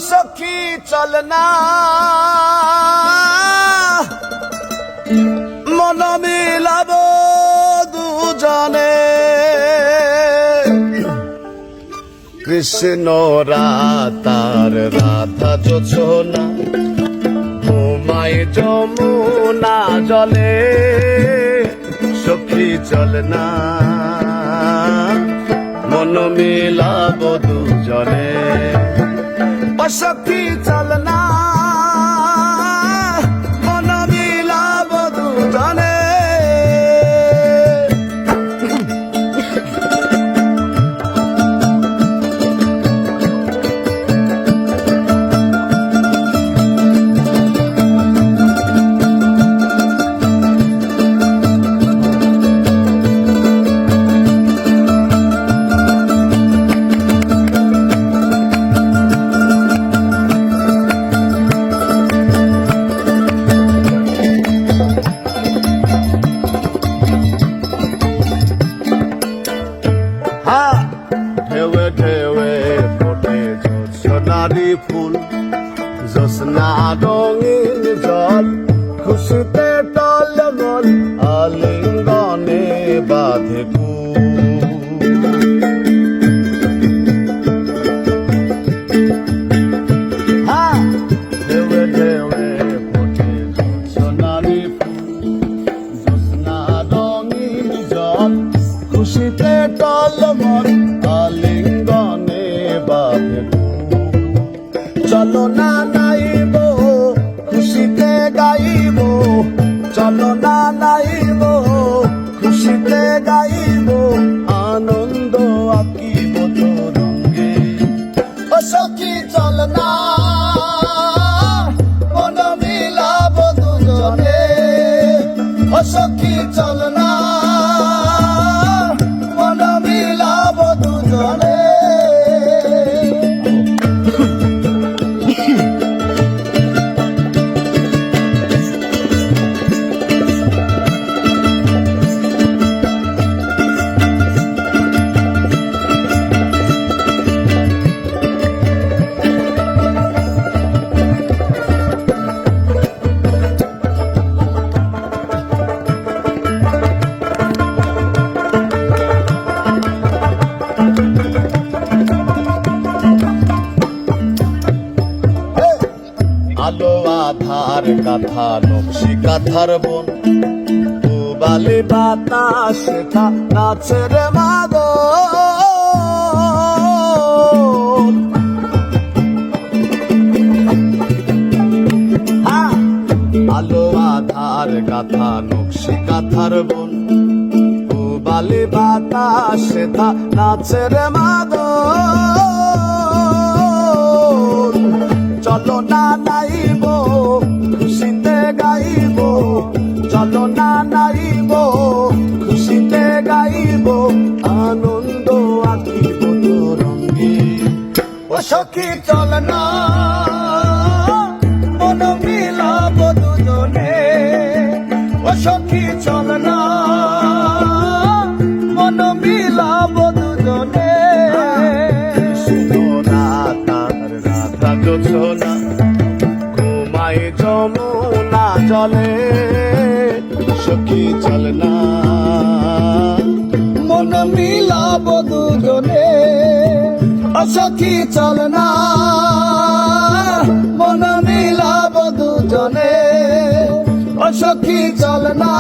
সখী চল না মন মিলাব দুজনে কৃষ্ণ রাতার রাধা যোছনা ঘুমায় যমুনা জলে সখী চল না মন মিলাব দুজনে সখী চল না মন মিলাব দুজনে ঢেউয়ে ঢেউয়ে ফোটে জোছনারি ফুল জোছনা রঙিন জল খুশিতে টলমল আলিঙ্গনে বাঁধে ঢেউয়ে ঢেউয়ে ফোটে জোছনারি ফুল জোছনা রঙিন জল খুশিতে টলমল আলিঙ্গনে বাঁধে চলো না নাইব খুশিতে গাইব চলো না নাইব খুশিতে গাইব আনন্দ আঁকিব তরঙ্গে ও সখী চল না মন মিলাব দুজনে ও সখী চল না মন মিলাব দুজনে আলো আধার কাঁথা নকশি কাঁথার বন বালি বাতাস নাচের মাদল আলো আধার কাঁথা নকশি কাঁথার বন বালি বাতাস নাচের মাদল চলো না নাইব খুশিতে গাইব চলো না নাইব খুশিতে গাইব আনন্দ আঁকিব তরঙ্গে ও সখী চল না মন মিলাব দুজনে ও সখী চল না মন মিলাব দুজনে যোছনা ঘুমায় যমুনা জলে সখী চল না মন মিলাব দুজনে সখী চল না মন মিলাব দুজনে সখী চল না